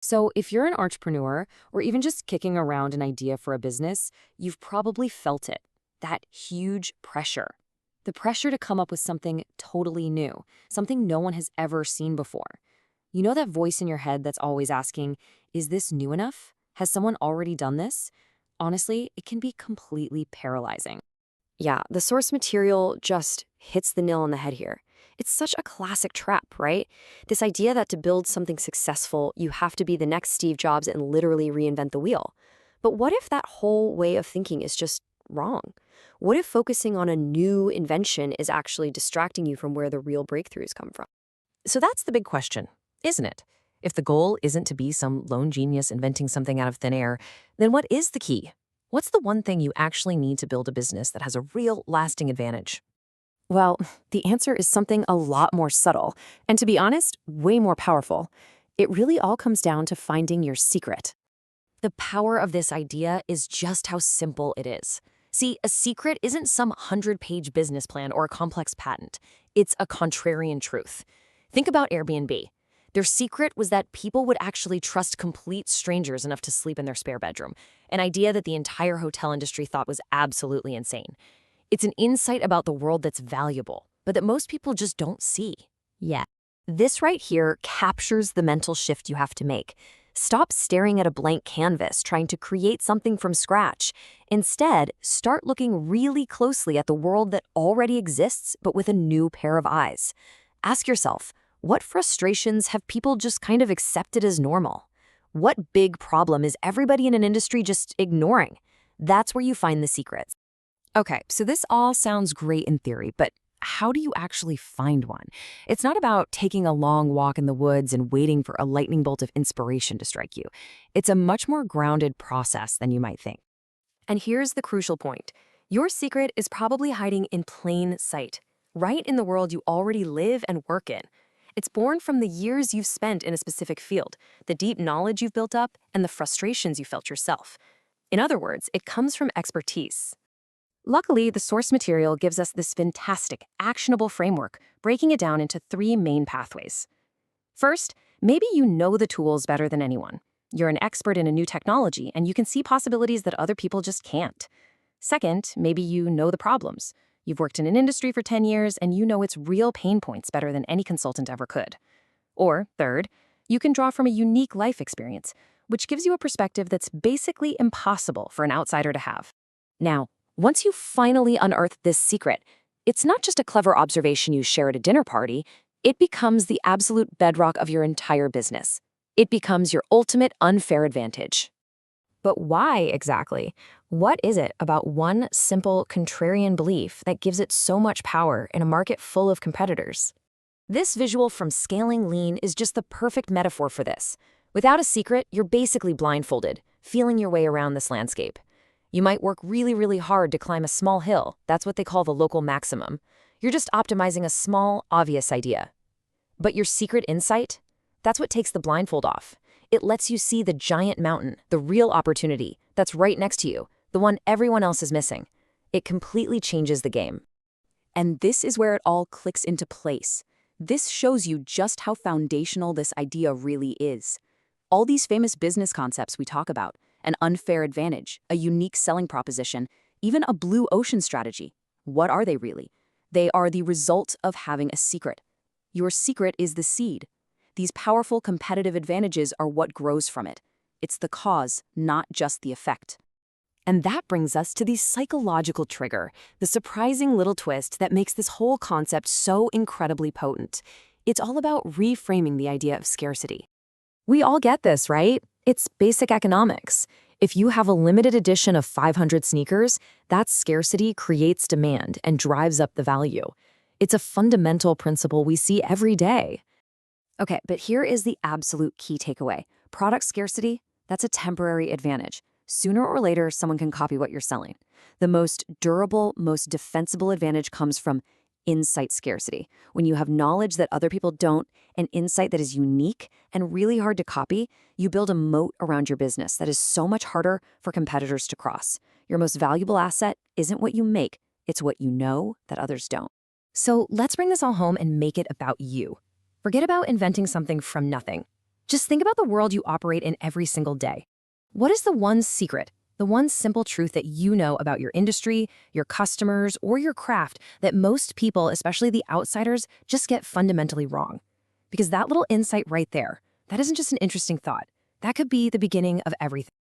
So, if you're an entrepreneur or even just kicking around an idea for a business, you've probably felt it, that huge pressure. The pressure to come up with something totally new, something no one has ever seen before. You know that voice in your head that's always asking, is this new enough? Has someone already done this? Honestly, it can be completely paralyzing. Yeah, the source material just hits the nail on the head here. It's such a classic trap, right? This idea that to build something successful, you have to be the next Steve Jobs and literally reinvent the wheel. But what if that whole way of thinking is just wrong? What if focusing on a new invention is actually distracting you from where the real breakthroughs come from? So that's the big question, isn't it? If the goal isn't to be some lone genius inventing something out of thin air, then what is the key? What's the one thing you actually need to build a business that has a real lasting advantage? Well, the answer is something a lot more subtle, and to be honest, way more powerful. It really all comes down to finding your secret. The power of this idea is just how simple it is. See, a secret isn't some 100-page business plan or a complex patent. It's a contrarian truth. Think about Airbnb. Their secret was that people would actually trust complete strangers enough to sleep in their spare bedroom, an idea that the entire hotel industry thought was absolutely insane. It's an insight about the world that's valuable, but that most people just don't see. Yeah. This right here captures the mental shift you have to make. Stop staring at a blank canvas trying to create something from scratch. Instead, start looking really closely at the world that already exists, but with a new pair of eyes. Ask yourself, what frustrations have people just kind of accepted as normal? What big problem is everybody in an industry just ignoring? That's where you find the secrets. Okay, so this all sounds great in theory, but how do you actually find one? It's not about taking a long walk in the woods and waiting for a lightning bolt of inspiration to strike you. It's a much more grounded process than you might think. And here's the crucial point. Your secret is probably hiding in plain sight, right in the world you already live and work in. It's born from the years you've spent in a specific field, the deep knowledge you've built up, and the frustrations you felt yourself. In other words, it comes from expertise. Luckily, the source material gives us this fantastic, actionable framework, breaking it down into three main pathways. First, maybe you know the tools better than anyone. You're an expert in a new technology, and you can see possibilities that other people just can't. Second, maybe you know the problems. You've worked in an industry for 10 years, and you know its real pain points better than any consultant ever could. Or third, you can draw from a unique life experience, which gives you a perspective that's basically impossible for an outsider to have. Now, once you finally unearth this secret, it's not just a clever observation you share at a dinner party, it becomes the absolute bedrock of your entire business. It becomes your ultimate unfair advantage. But why exactly? What is it about one simple contrarian belief that gives it so much power in a market full of competitors? This visual from Scaling Lean is just the perfect metaphor for this. Without a secret, you're basically blindfolded, feeling your way around this landscape. You might work really, really hard to climb a small hill. That's what they call the local maximum. You're just optimizing a small, obvious idea. But your secret insight? That's what takes the blindfold off. It lets you see the giant mountain, the real opportunity, that's right next to you, the one everyone else is missing. It completely changes the game. And this is where it all clicks into place. This shows you just how foundational this idea really is. All these famous business concepts we talk about, an unfair advantage, a unique selling proposition, even a blue ocean strategy. What are they really? They are the result of having a secret. Your secret is the seed. These powerful competitive advantages are what grows from it. It's the cause, not just the effect. And that brings us to the psychological trigger, the surprising little twist that makes this whole concept so incredibly potent. It's all about reframing the idea of scarcity. We all get this, right? It's basic economics. If you have a limited edition of 500 sneakers, that scarcity creates demand and drives up the value. It's a fundamental principle we see every day. Okay, but here is the absolute key takeaway. Product scarcity, that's a temporary advantage. Sooner or later, someone can copy what you're selling. The most durable, most defensible advantage comes from insight scarcity. When you have knowledge that other people don't, an insight that is unique and really hard to copy, you build a moat around your business that is so much harder for competitors to cross. Your most valuable asset isn't what you make, it's what you know that others don't. So let's bring this all home and make it about you. Forget about inventing something from nothing. Just think about the world you operate in every single day. What is the one secret, the one simple truth that you know about your industry, your customers, or your craft that most people, especially the outsiders, just get fundamentally wrong? Because that little insight right there, that isn't just an interesting thought. That could be the beginning of everything.